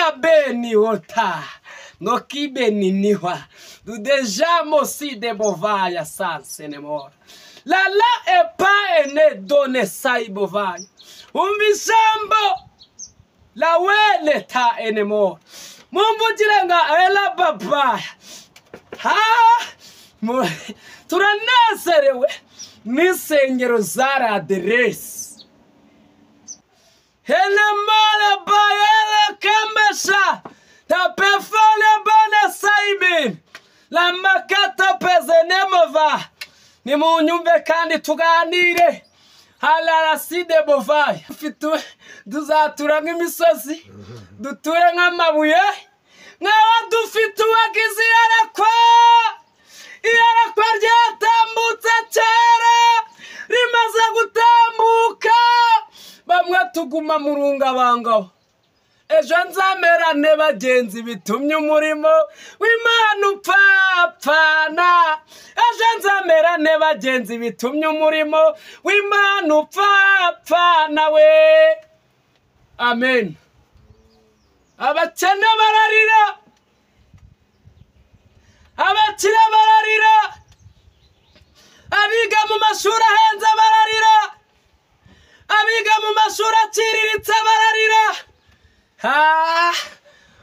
la beni ota no kibeni niwa du déjà mosi de bovaya sansenemora la epa ene done sai bovaya umbishambo la wele ta enemora mumbujirenga ela baba ha turanezerewe n'isengero zara aderesi hele mala bayela kembesha tapefale bana saibin la makata pezenemova ni munyumve kandi tuganire halaraside bovaya fitu duzatura nk'imisozi duture nk'amabuye nawe dufite uwagize iyarakwa ryatambutse cyera rimaze gutambuka bamwe tuguma murungabangaho ejo nzamerane bagenzi bitumye umurimo w'Imana upfapfana ejo nzamerane bagenzi bitumye umurimo w'Imana upfapfana we amen. Abakene bararira abakire bararira abiga mu mashuri ahenze bararira abiga mu mashuri aciriritse bararira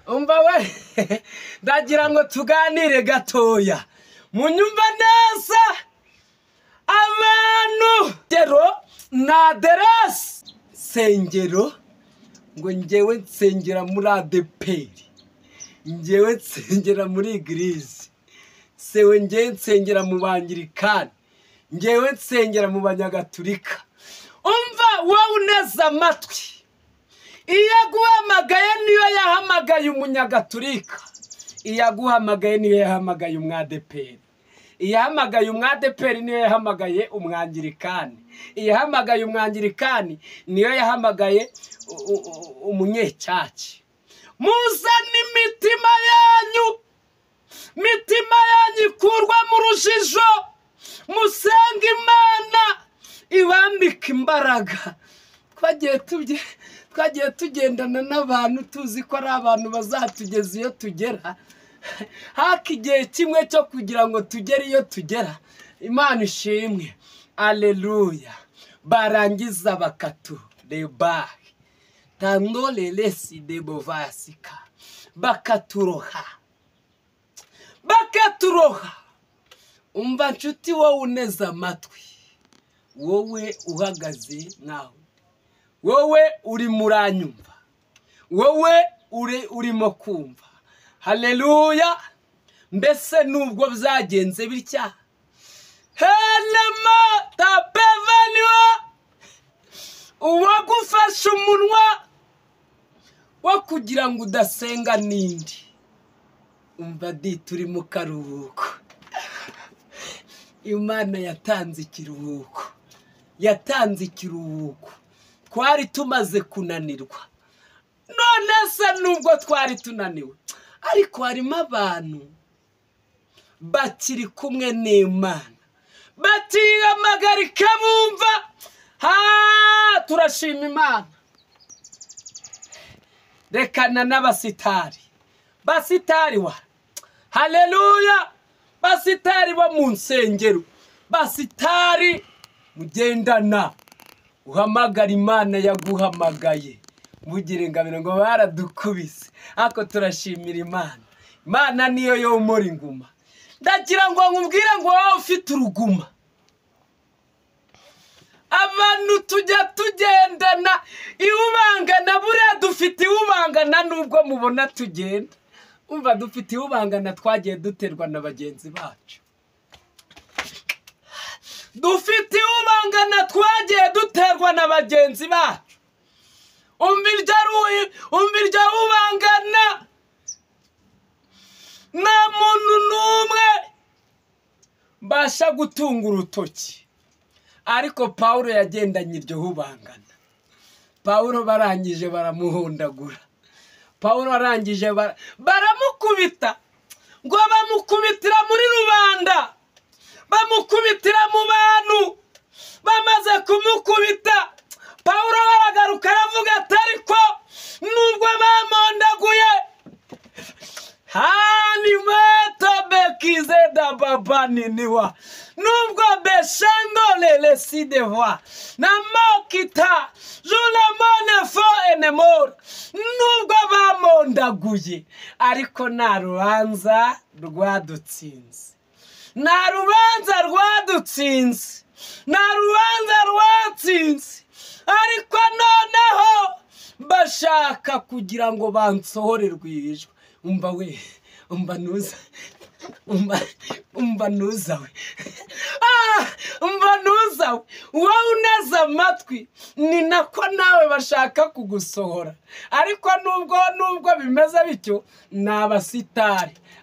umva we ndagira ngo tuganire gatoya munyumva neza abantu dero na deresi sengero ngo ngewe nsengera muri adeperi ngewe nsengera muri igirizi sewe ngewe nsengera mu bangirikani ngewe nsengera mu banyagatulika umva wowe uneza amatwi iyo aguhamagaye niyo yahamagaye umunyagatulika iyo aguhamagaye niyo yahamagaye umwadeperi iyo yahamagaye umwadeperi niyo yahamagaye umwangirikani iyo yahamagaye umwangirikani niyo yahamagaye umunyecaci muzana imitima yanyu ikurwa mu rujijo musenga Imana ibambika imbaraga twagiye tugendana n'abantu tuzi ko ari abantu bazatugeza iyo tugera haka igihe kimwe cyo kugira ngo tugere iyo tugera Imana ishimwe aleluya barangiza bakaturebahe tandolelesi de bovasika bakaturoha umva nshuti wowe uneza amatwi wowe uhagaze nkaho wowe uri muranyumva wowe urimo kumva haleluya mbese nubwo byagenze bitya helema tapevaniwa uwagufasha umunwa wo kugira ngo udasenga nindi umva di turi mu karuhuko Imana yatanze ikiruhuko twari tumaze kunanirwa none se nubwo twari tunaniwe ariko harimo abantu bakiri kumwe n'Imana batiyamagarika bumva turashima Imana rekana n'abasitari wa haleluya basitari bo mu nsengero basitari mugendana uhamagara Imana yaguhamagaye mugire ngabire ngo baradukubise ako turashimira Imana niyo yo muri inguma ndagira ngo nkubwire ngo wowe ufite uruguma abantu tujya tugendana iubangana buriya dufite iubangana nubwo mubona tugenda umva dufite iubangana twagiye duterwa na bagenzi bacu dufite iubangana twagiye duterwa na bagenzi bacu umbirya ubangana na muntu numwe mbasha gutunga urutoki ariko Paulo yagendanye iryo hubangana Paulo barangije baramuhondagura Paulo arangije baramukubita ngo bamukubitira muri rubanda bamukubitira mu bantu bamaze kumukubita Paulo aragaruka aravuga ati ariko nubwo bamondaguye baniniwa nubwo beshangole lesidewa na mokita julemone fo enemor nubwo bamondaguye ariko nta rubanza rwadutsinze nta rubanza rwadutsinze nta rubanza rwatsinze ariko noneho bashaka kugira ngo bansohore rwijwe umva we umva nuza umva nuza we umva nuza we wowe uneze amatwi ni nako nawe bashaka kugusohora ariko nubwo bimeze bityo ni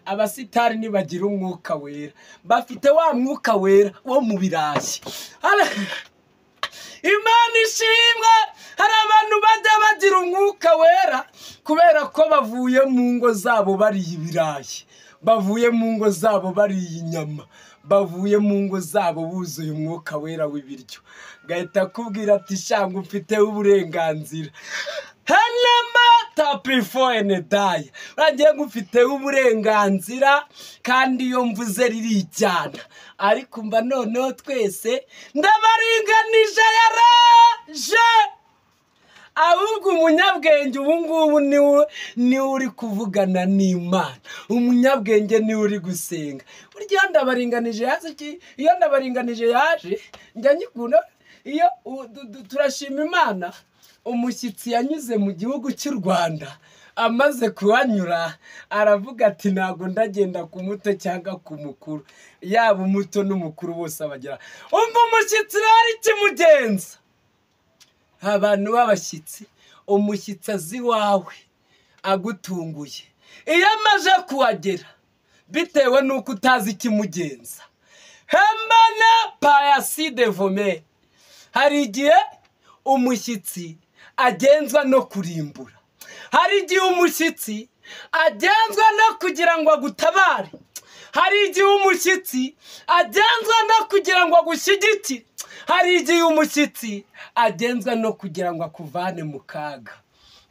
abasitari nibagira umwuka wera bafite wa mwuka wera wo mu birayi Imana ishimwe hari abantu bajya bagira umwuka wera kubera ko bavuye mu ngo zabo bariye ibirayi bavuye mu ngo zabo bariye inyama bavuye mu ngo zabo buzuye umwuka wera w'ibiryo gahita kubwira ati shanga ufite uburenganzira Hanema tapifo enedaya rangiye ngufite uburenganzira kandi iyo mvuze ririjyana ariko mba noneho twese ndabaringanije yaraje ahubwo umunyabwenge ubungubu ni uri kuvugana n'Imana umunyabwenge ni uri gusenga burya ndabaringanije yaje iyo ndabaringanije yaje njya nyikunda iyo turashima Imana umushyitsi yanyuze mu gihugu cy'u Rwanda amaze kuhanyura aravuga ati ntago ndagenda ku muto cyangwa ku mukuru yaba umuto n'umukuru bose abagera umva umushyitsi rari kimugenza abantu b'abashyitsi umushyitsi azi wawe agutunguye iyo amaje kuhagera bitewe nuko utazi ikimugenza hemana payaside vome hari igihe umushyitsi agenzwa no kurimbura hari igihe umushyitsi agenzwa no kugira ngo agutabare hari igihe umushyitsi agenzwa no kugira ngo agushyigikire hari igihe umushyitsi agenzwa no kugira ngo akuvane mu kaga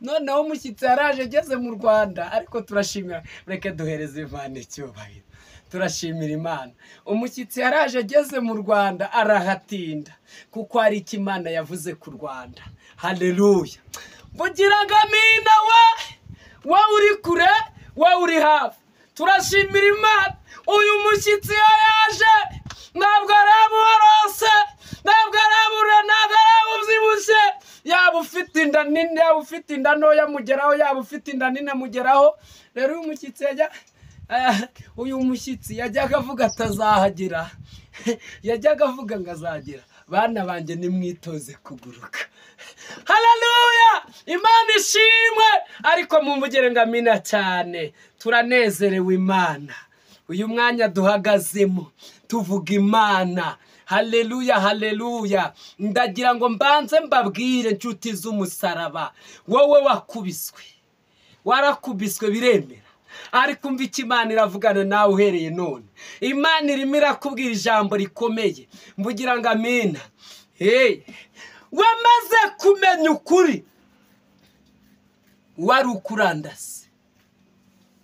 noneho umushyitsi yaraje ageze mu Rwanda ariko turashimira reke duhereze Imana icyubahiro turashimira Imana umushyitsi yaraje ageze mu Rwanda arahatinda kuko hari icyo Imana yavuze ku Rwanda haleluya bugiraga amina wa uri kure wa uri hafi turashimira Imana uyu mushyitsi yaje ntabwo arabuharose ntabwo arabura ntabwo arabubyibushye yaba ufite inda nini yaba ufite inda ntoya mugeraho yaba ufite inda nini mugeraho rero uyu mushyitsi yajyaga avuga atazahagera yajyaga avuga ngo azagera bana banjye nimwitoze kuguruka haleluya Imana ishimwe ariko mumugere ngo amina cyane turanezerewe Imana uyu mwanya duhagazemo tuvuga Imana haleluya haleluya ndagira ngo mbanze mbabwire inshuti z'umusaraba wowe warakubiswe biremera ariko umva icyo Imana iravugana nawe uhereye none Imana irimo irakubwira ijambo rikomeye mvugira ngo amina wamaze kumenya ukuri wari ukurandase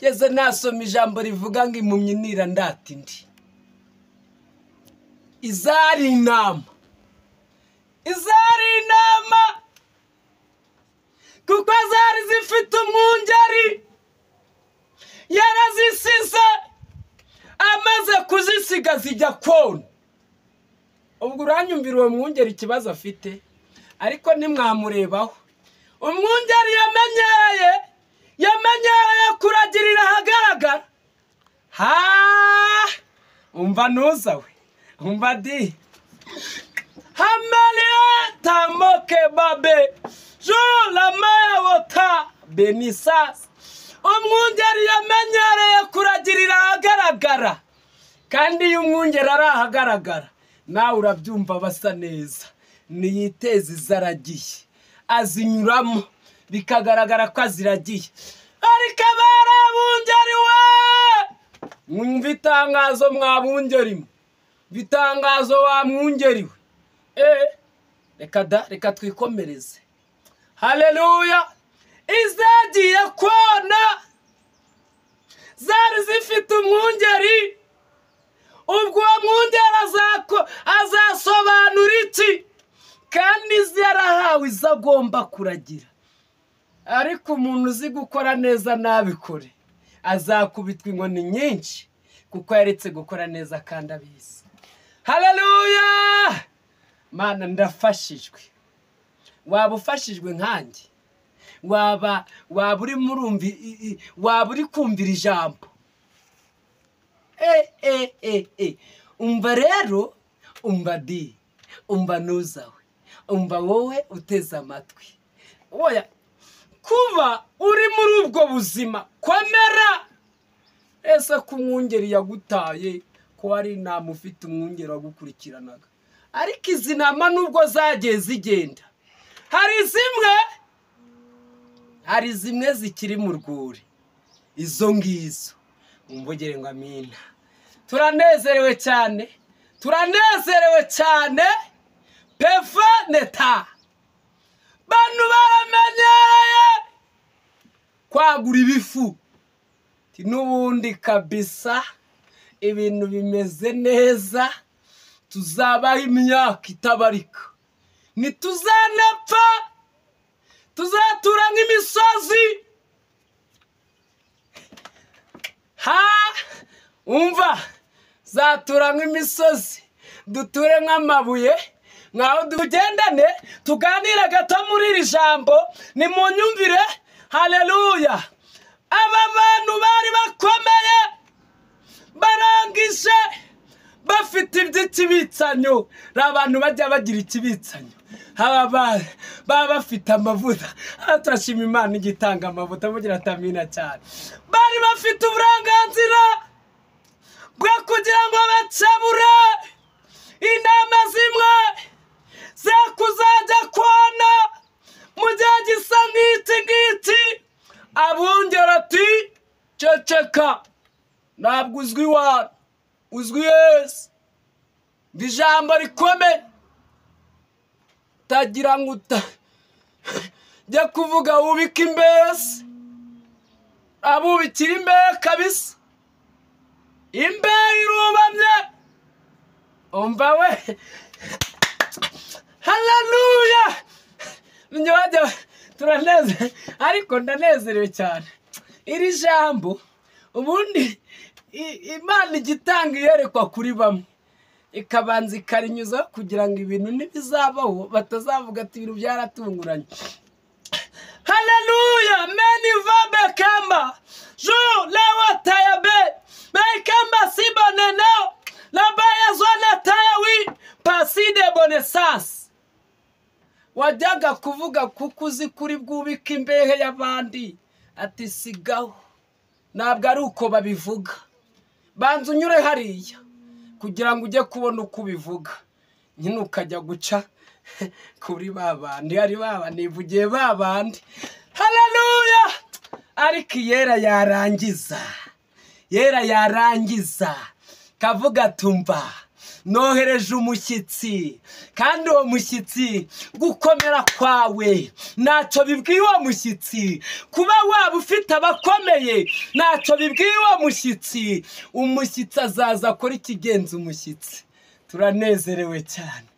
ngeze nasoma ijambo rivuga ngo impumyi nirandata indi izari inama kuko zari zifite umwungeri yarazisize amaze kuzisiga zijya kona ubwo uranyumvira uwo mwungeri ikibazo afite ariko nimwamurebaho umwungeri yamenyereye kuragirira ahagaragara umva nuza we umva di hamaliye tamoke babe jula maya wota benisas umwungeri yamenyereye kuragirira ahagaragara kandi iyo umwungeri ari ahagaragara nawe urabyumva basa neza niyiteze izaragiye azinyuramo bikagaragara ko aziragiye ariko barabungeri we mwumva itangazo mwabungerimo bitangazo wa mwungeri we reka twikomereze haleluya izagiye kona zari zifite umwungeri yahawe izo agomba kuragira. Ariko umuntu uzi gukora neza nabikore azakubitwa inkoni nyinshi kuko yaretse gukora neza kandi abizi. Haleluya! Mana ndafashijwe. Waba ufashijwe nkanjye? Waba uri kumvira ijambo? Umva rero, umva nuzawe, umva wowe uteze amatwi. Oya, kuba uri muri ubwo buzima komera. Ese ko umwungeri yagutaye, ko ari inama ufite umwungeri wagukurikiranaga. Ariko izi nama nubwo zagiye zigenda, hari zimwe zikiri mu rwuri. Izo ngizo umvugire ngo amina. Turanezerewe cyane pefa neta. Bantu baramenyereye kwagura ibifu. N'ubundi kabisa ibintu bimeze neza, tuzabaho imyaka itabarika, ntituzanapfa, tuzatura nk'imisozi. Umva, zatura nk'imisozi, duture nk'amabuye. Ngaho tugendane tuganira gato muri iri jambo, ni mu nyumvire. Haleluya! Aba bantu bari bakomeye, barangije bafite iby'ikibitsanyo. Abantu bajya bagira ikibitsanyo, baba bafite amavuta. Turashima Imana igitanga amavuta, mugira tamina cyane. Bari bafite uburenganzira bwo kugira ngo bacabure inama zimwe ze kuzajya kwana mu gihe gisa nk'iki ngiki. Abungera ati ceceka, ntabwo uzwi wa uzwi Yesu. Ijambo rikomeye tagira ngo jya kuvuga wubika imbese, abubikira imbehe kabisa. Imbehe irubamye. Umva we. Haleluya! Njye turaneze, ariko ndanezerewe cyane. Iri jambo ubundi Imana igitanga iyerekwa kuri bamwe, ikabanza ikarinyuza kugira ngo ibintu nibizabaho batazavuga ati ibintu byaratunguranye. Haleluya! Meni vabe kamba jo lewa tayabe kamba sibone nao la baya zona tayawi paside bonesas. Wajyaga kuvuga kuko uzi kuri bwubika imbehe y'abandi, ati sigaho. Ntabwo ari uko babivuga. Banza unyure hariya kugira ngo ujye kubona uko ubivuga, nyine ukajya guca kuri babandi. Ari babandi ivugiye babandi. Haleluya! Ariko yera yarangiza kavuga tumva nohereje umushyitsi, kandi uwo mushyitsi gukomera kwawe ntacyo bibwiye uwo mushyitsi. Kuba waba ufite abakomeye ntacyo bibwiye uwo mushyitsi. Umushyitsi azaza akora ikigenza umushyitsi. Turanezerewe cyane.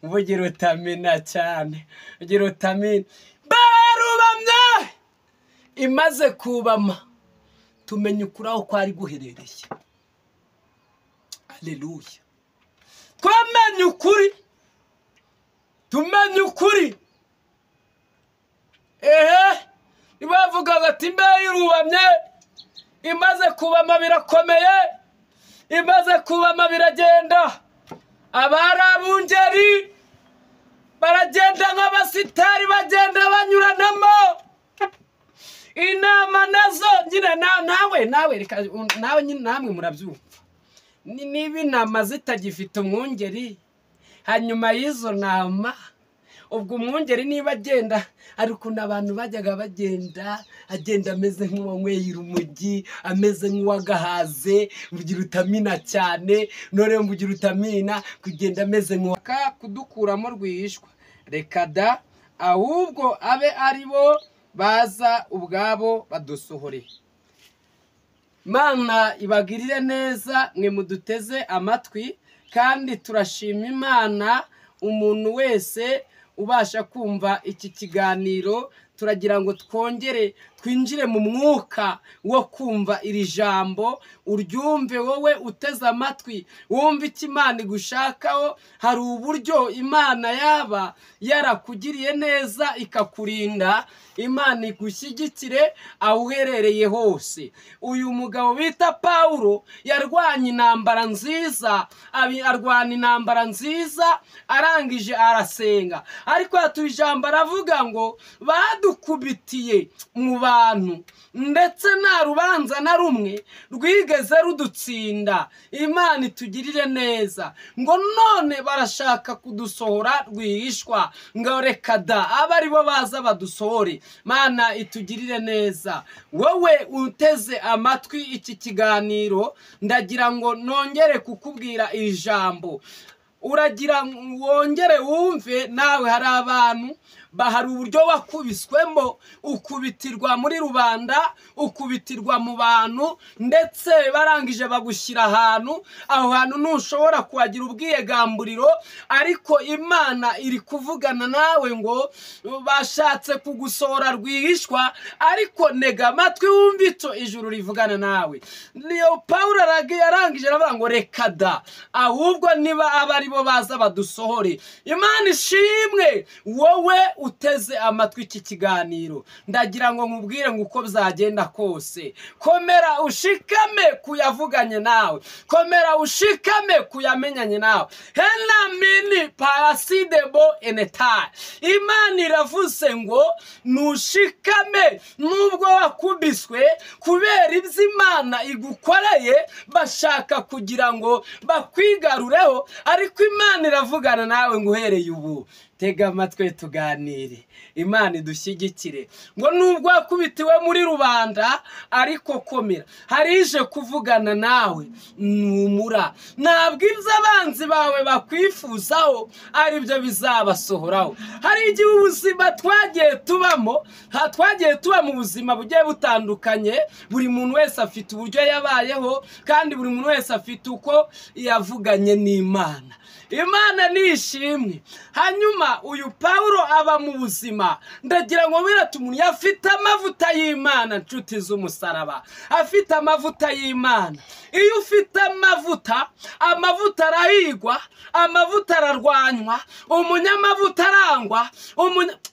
Muvugire utamina cyane, muvugire utamina. Barubamye, imaze kubama tumenye ukuri aho kwari guherereye. Haleluya! Twamenye ukuri, tumenye ukuri. Ibavugaga ati imbehe irubamye, imaze kubama birakomeye, imaze kubama biragenda. Abari abungeri baragenda nk'abasitari, bagenda banyuranamo. Inama nazo nyine nawe nyine namwe murabyumva. Niba inama zitagifite umwungeri, hanyuma y'izo nama ubwo umwungeri niba agenda, ariko n'abantu bajyaga agenda ameze nk'uwanyweye urumogi, ameze nk'uwagahaze. Mvugira utamina cyane, none mvugira utamina kugenda ameze nk'uwaka kudukuramo rwihishwa. Reka da, ahubwo abe ari bo baza ubwabo badusohore. Imana ibagirire neza mwe muduteze amatwi, kandi turashima Imana umuntu wese ubasha kumva iki kiganiro, turagira ngo twongere twinjire mu mwuka wo kumva iri jambo, uryumve wowe uteze amatwi, wumve icyo Imana igushakaho. Hari uburyo Imana yaba yarakugiriye neza ikakurinda, Imana igushyigikire aho uherereye hose. Uyu mugabo bita Pawulo yarwanye intambara nziza, arwana intambara nziza, arangije arasenga. Ariko hatuye ijambo aravuga ngo badukubitiye mu bantu, ndetse nta rubanza na rumwe rwigeze rudutsinda. Imana itugirire neza. Ngo none barashaka kudusohora rwihishwa, ngo reka da abe ari bo baza badusohore. Mana itugirire neza. Wowe uteze amatwi iki kiganiro, ndagira ngo nongere kukubwira iri jambo. Uragira wongere wumve nawe, hari abantu hari uburyo wakubiswemo, ukubitirwa muri rubanda, ukubitirwa mu bantu, ndetse barangije bagushyira ahantu, aho hantu ntushobora kuhagira ubwiyegamburiro. Ariko Imana iri kuvugana nawe ngo bashatse kugusohora rwihishwa, ariko ntega amatwi wumve icyo ijuru rivugana nawe. Niyo Pawulo yarangije aravuga ngo reka da, ahubwo niba aba ari bo baza badusohore. Imana ishimwe wowe uteze amatwi iki kiganiro, ndagira ngo nkubwire ngo uko bizagenda kose, komera ushikame kuyavuganye nawe, komera ushikame kuyamenyanye nawe. Hena mini parasidebo eneta. Imana iravuze ngo nushikame nubwo wakubiswe, kubera ibyo Imana igukoreye bashaka kugira ngo bakwigarureho. Ariko Imana iravugana nawe ngo uhereye ubu tega amatwi tuganire, Imana idushyigikire. Ngo nubwo wakubitiwe muri rubanda, ariko komera, harije kuvugana nawe, numura. Ntabwo ibyo abanzi bawe bakwifuzaho ari byo bizabasohoraho. Hari igihe ubuzima twagiye tuba mu buzima bugiye butandukanye. Buri muntu wese afite uburyo yabayeho, kandi buri muntu wese afite uko yavuganye n'Imana. Imana nishimwe. Hanyuma uyu Pawulo aba mu buzima, ndagira ngo birate umuntu yafite amavuta y'Imana, nshuti z'umusaraba, afite amavuta y'Imana. Iyo ufite amavuta arahigwa, amavuta ararwanywa, umunyamavuta arangwa,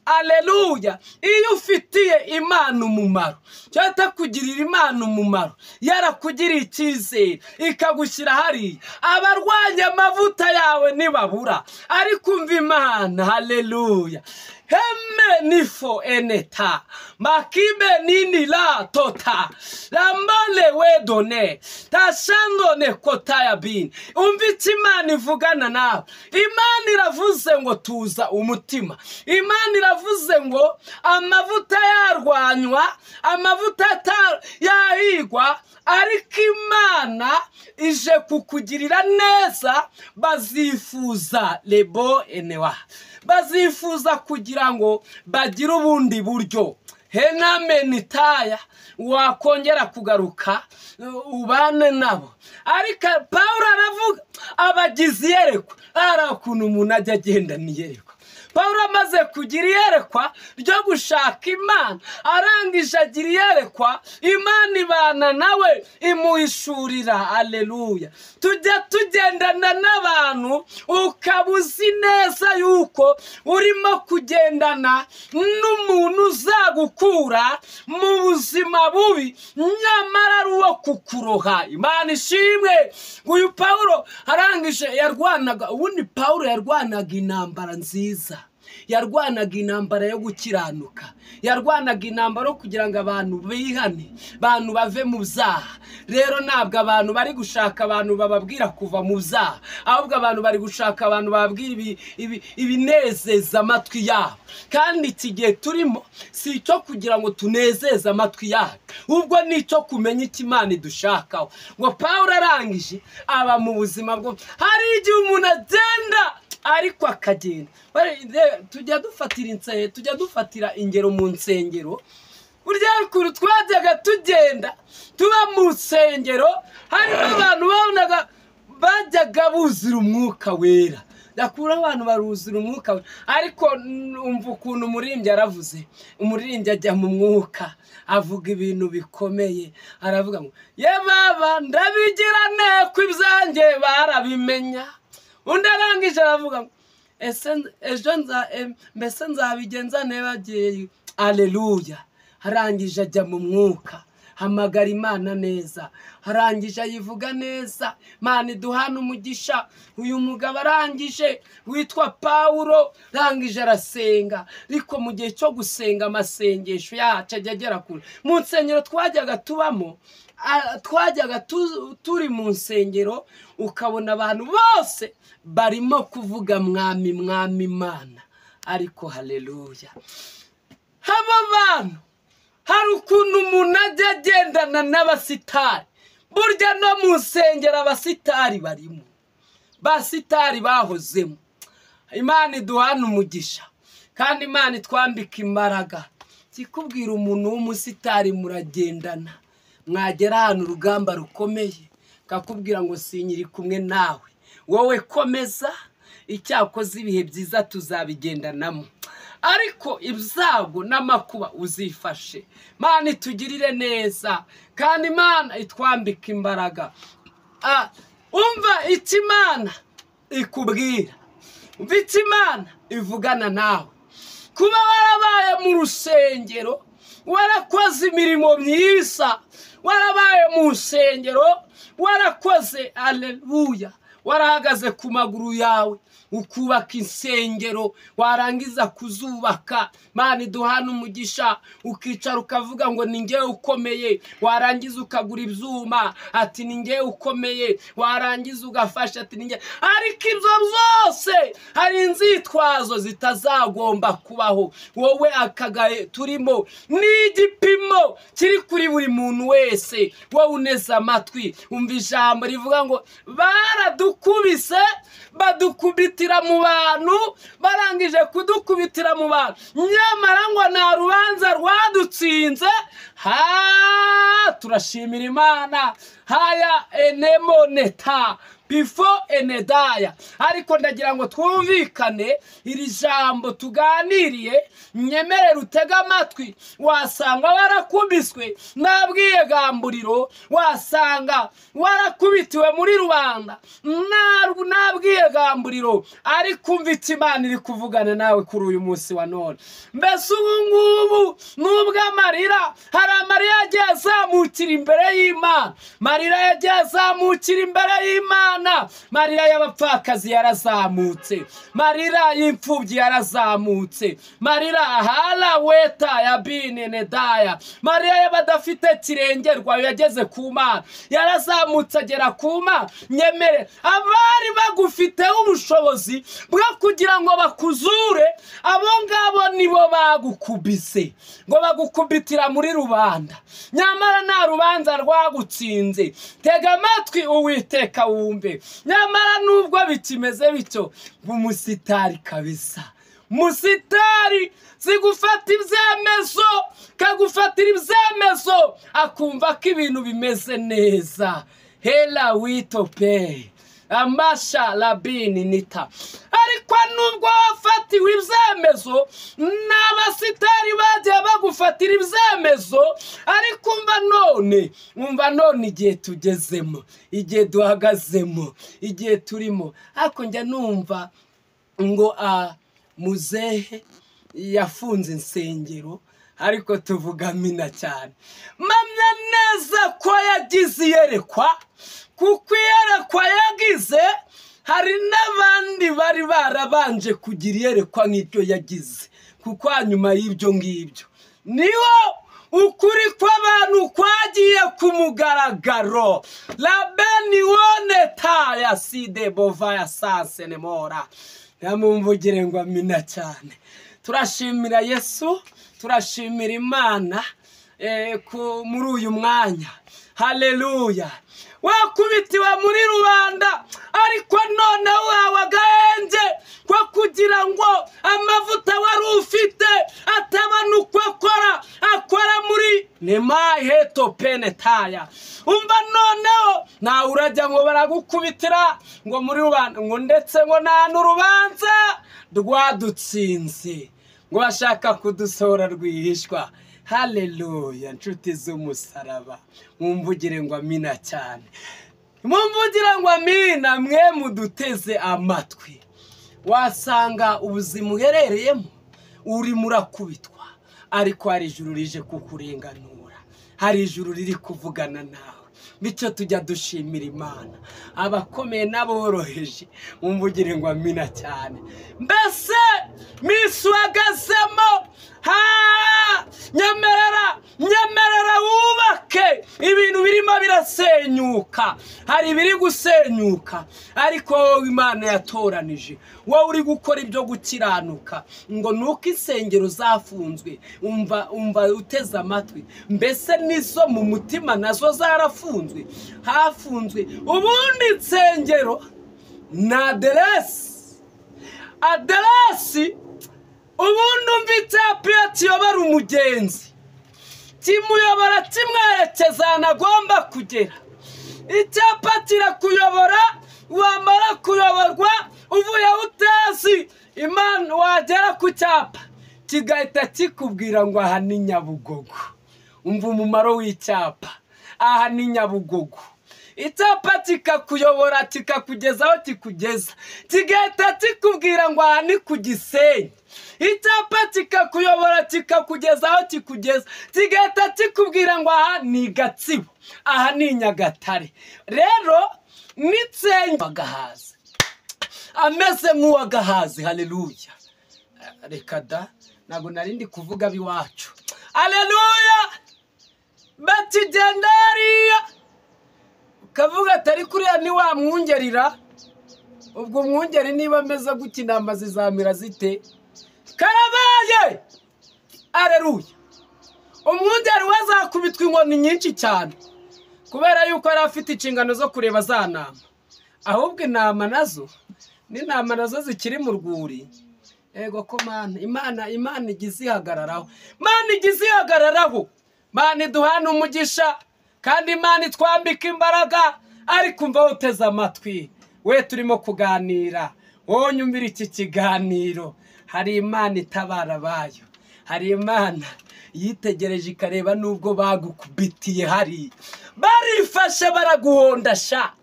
aleluya. Iyo ufitiye Imana umumaro, cyata kugirira Imana umumaro, yarakugiriye icyizere ikagushyira hariya, abarwanya amavuta yawe nibabura. Ariko umva Imana, haleluya. Heme nifo eneta makibe nini la tota lambale wedone tashando ne kota ya bin. Umvitse Imana ivugana nawe. Imana iravuze ngo tuza umutima. Imana iravuze ngo amavuta yarwanywa, amavuta yahigwa, ariko Imana ije kukugirira neza. Bazifuza lebo enewa, bazifuza kugira ngo bagire ubundi buryo. Henamenitaya wakongera kugaruka ubane nabo. Ariko Pawulo aravuga abagize iyerekwa, ari ukuntu umuntu ajya agenda niyerekwa. Pawulo amaze kugira iyerekwa ryo gushaka Imana, arangije agira iyerekwa, Imana ibana nawe imuhishurira. Aleluya. Tujya tugendana n'abantu ukaba uzi neza yuko urimo kugendana n'umuntu uzagukura mu buzima bubi, nyamara ari uwo kukuroha. Imana ishimwe. Uyu Pawulo arangije yarwanaga, ubundi Pawulo yarwanaga intambara nziza, yarwanaga intambara yo gukiranuka, yarwanaga intambara yo kugira ngo abantu bihane, abantu bave mu byaha. Rero ntabwo abantu bari gushaka abantu bababwira kuva mu byaha, ahubwo abantu bari gushaka abantu bababwira ibinezeza amatwi yabo. Kandi iki gihe turimo si icyo kugira ngo tunezeze amatwi yabo, ubwo ni icyo kumenya icyo Imana idushakaho. Ngo Pawulo arangije aba mu buzima bwo, hari igihe umuntu agenda ariko akagenda. Tujya dufatira ingero mu nsengero. Burya kuri twajyaga tugenda tuba mu nsengero, harimo abantu babonaga bajyaga buzira umwuka wera. yakura abantu baruzura umwuka we. Ariko umva ukuntu umuririmbyi yaravuze, umuririmbyi ajya mu mwuka avuga ibintu bikomeye, aravuga ngo ye baba ndabigira ne kwibyanjye barabimenya. Undi arangije aravuga ngo ejo mbese nzabigenza nebagiye. Aleluya. Harangije ajya mu mwuka, hamagara Imana neza, harangije ayivuga neza. Imana iduhana umugisha. Uyu mugabo arangije witwa Pawulo arangije arasenga, ariko mu gihe cyo gusenga amasengesho yacu ajya agera kure. Mu nsengero twajyaga tubamo, twajyaga turi mu nsengero ukabona abantu bose barimo kuvuga mwami mwami Imana. Ariko haleluya, haba abantu hari ukuntu umuntu ajya agendana n'abasitari. Burya no mu nsengero abasitari barimo, basitari bahozemo. Imana iduhana umugisha kandi Imana itwambika imbaraga. Kikubwira umuntu w'umusitari muragendana, mwagera ahantu urugamba rukomeye kakubwira ngo sinyiri kumwe nawe, wowe komeza, icyakoze ibihe byiza tuzabigendanamo, ariko ibyago n'amakuba uzifashe. Imana itugirire neza kandi Imana itwambika imbaraga. Umva icyo Imana ikubwira, umva icyo Imana ivugana nawe. Kuba warabaye mu rusengero, warakoze imirimo myiza, warabaye mu rusengero, warakoze, aleluya, warahagaze ku maguru yawe ukubaka insengero, warangiza kuzubaka, Imana iduhana umugisha, ukicara ukavuga ngo ni ngewe ukomeye, warangiza ukagura ibyuma ati ni ngewe ukomeye, warangiza ugafasha ati ni ngewe. Ariko ibyo byose hari inzitwazo zitazagomba kubaho. Wowe akagaye turimo n'igipimo kiri kuri buri muntu wese. Wowe uneze amatwi umva ijambo rivuga ngo baradukubise badukubitira mu bantu, barangije kudukubitira mu bantu, nyamara ngo nta rubanza rwadutsinze. Turashimira Imana. Haya enemoneta before enedaya. Ariko ndagira ngo twumvikane iri jambo tuganiriye, nyemerera utega amatwi. Wasanga warakubiswe nabwiyegamburiro, wasanga warakubitiwe muri rubanda nabwiyegamburiro, ariko umva icyo Imana iri kuvugana nawe kuri uyu munsi wa none. Mbese ubu ngubu nubwo amarira, hari amarira yagiye azamukira imbere y'Imana, marira yagiye azamukira imbere y'Imana. Marira y'abapfakazi yarazamutse, marira y'imfubyi yarazamutse, marira hala weta ya bine nedaya, marira y'abadafite kirengerwa yageze ku Mana, yarazamutse agera ku Mana. Nyemere abari bagufiteho ubushobozi bwo kugira ngo bakuzure, abo ngabo nibo bagukubise, ngo bagukubitira muri rubanda, nyamara nta rubanza rwagutsinze. Tega amatwi Uwiteka wumve. Nyamara nubwo bikimeze bityo, umusitari kabisa, musitari zigufata ibyemezo, kagufatira ibyemezo akumva ko ibintu bimeze neza. Hela witope amasha labini nita. Ariko nubwo wafatiwe ibyemezo, n'abasitari bagiye bagufatira ibyemezo, ariko umva none igihe tugezemo, igihe duhagazemo, igihe turimo. Ariko njya numva ngo muzehe yafunze insengero, ariko tuvuga amina cyane. Mpamya neza ko yagize iyerekwa, kuko iyerekwa yagize hari n'abandi bari barabanje kugira iyerekwa nk'ibyo yagize, kuko hanyuma y'ibyo ngibyo niho ukuri kw'abantu kwagiye ku mugaragaro. Labeni woneta ya side bova ya sanse nemora. Namumvugire ngo amina cyane. Turashimira Yesu, turashimira Imana muri uyu mwanya. haleluya. Wakubitiwe muri rubanda, ariko none wawe agahenge ko kugira ngo amavuta wari ufite atabana uko akora muri nemaheto penetaya. Umva noneho nawe urajya ngo baragukubitira ngo muri rubanda, ngo ndetse ngo nta n'urubanza rwadutsinze, ngo bashaka kudusohora rwihishwa. Haleluya. Nshuti z'umusaraba, mumvugire ngo amina cyane, mumvugire ngo amina. Mwe muduteze amatwi, wasanga ubuzima uherereyemo uri murakubitwa, ariko hari ijuru rije kukurenganura, hari ijuru riri kuvugana nawe. Bityo tujya dushimira Imana, abakomeye n'aboroheje, mumvugire ngo amina cyane. Mbese Miss wagazemo, nyemerera wubake. Ibintu birimo birasenyuka, hari ibiri gusenyuka, ariko wowe Imana yatoranije, wowe uri gukora ibyo gukiranuka, ngo nuko insengero zafunzwe. Umva uteze amatwi, mbese nizo mu mutima nazo zarafunzwe, hafunzwe ubundi insengero na aderesi. Ubundi umva icyapa kiyobora umugenzi, kimuyobora kimwerekeza ahantu agomba kugera. Icyapa kirakuyobora, wamara kuyoborwa uvuye utazi Imana, wagera ku cyapa kigahita kikubwira ngo aha ni Nyabugogo. Umva umumaro w'icyapa, aha ni Nyabugogo. Icyapa kikakuyobora kikakugeza aho kikugeza, kigahita kikubwira ngo aha ni ku Gisenyi. Icyapa kikakuyobora kikakugeza aho kikugeza, kigahita kikubwira ngo aha ni Gatsibo, aha ni Nyagatare. Rero nitsenge agahazi, ameze nk'uwagahazi. Haleluya. Reka da, ntabwo narindi kuvuga biwacu. Haleluya. Batigendariya kavuga atari kuriya ni wa mwungerira. Ubwo umwungeri niba ameze gutya intama zizamira zite? Karabaye. Haleluya. Umwungeri wazakubitwa inkoni nyinshi cyane, kubera yuko ari afite inshingano zo kureba za nama. Ahubwo intama nazo n'intama nazo zikiri mu rwuri. Ego ko Imana igize ihagararaho, Imana igize ihagararaho. Imana iduhana umugisha, kandi Imana itwambika imbaraga. Ariko umva uteze amatwi, we turimo kuganira, wowe nyumvira iki kiganiro. Hari Imana itabara bayo, hari Imana yitegereje ikareba nubwo bagukubitiye. Hari barifashe baraguhondasha,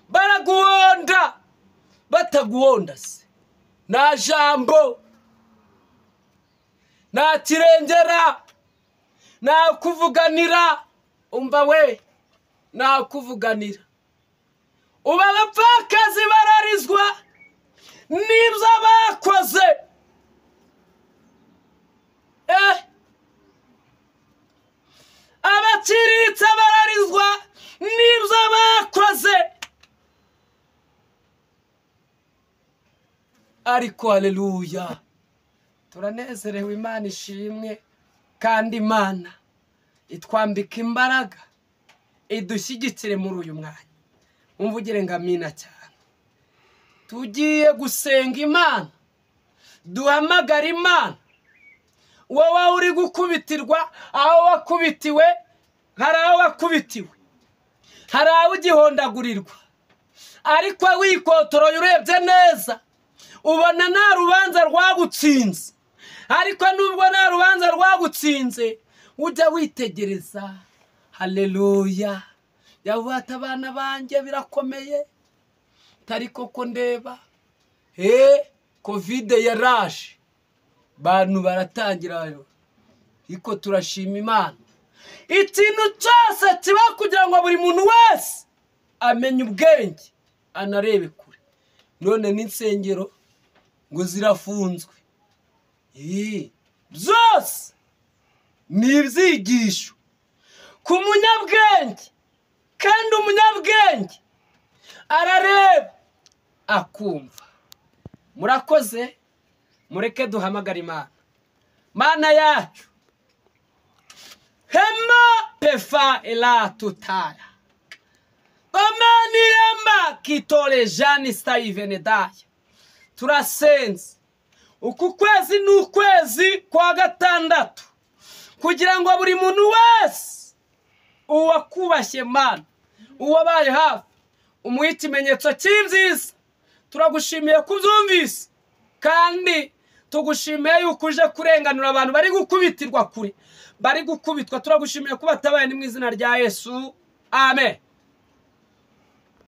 baraguhonda. Bataguhonda se nta jambo, nta kirengera, nta kuvuganira. Umva we, nta kuvuganira. Uba abapfakazi bararizwa n'ibyo bakoze. Abaciriritse bararizwa n'ibyo bakoze. Ariko haleluya, turanezerewe, Imana ishimwe. Kandi Imana itwambika imbaraga, idushyigikire muri uyu mwanya. Umvugire ngo amina cyane. Tugiye gusenga Imana, duhamagara Imana. Wowe uri gukubitirwa, aho wakubitiwe, hari aho wakubitiwe, hari aho ugihondagurirwa, ariko wikotoroye urebye neza ubona nta rubanza rwagutsinze. Ariko nubwo nta rubanza rwagutsinze, ujya witegereza. Haleluya. Yavuga abana banjye birakomeye, tariko ko ndeba covid yaraje, bantu baratangira. Ariko turashima Imana, ikintu cyose kiba kugira ngo buri muntu wese amenye ubwenge, anarebe kure. None n'insengero ngo zirafunzwe, byose ni ibyigisho ku munyabwenge. Kandi umunyabwenge arareba akumva. Murakoze, mureke duhamagara Imana. Mana yacu, hema pefa elatutaya omaniyama kitole jani staivenedaya. Turasenze uku kwezi ni ukwezi kwa gatandatu kugira ngo buri muntu wese uwakubashye Mana, uwabaye hafi, umuha ikimenyetso cy'ibyiza. Turagushimiye kubyumvise kandi tugushimiye yuko uje kurenganura abantu bari gukubitirwa kure, bari gukubitwa. Turagushimiye kuba tabaye ni mu izina rya Yesu, amen.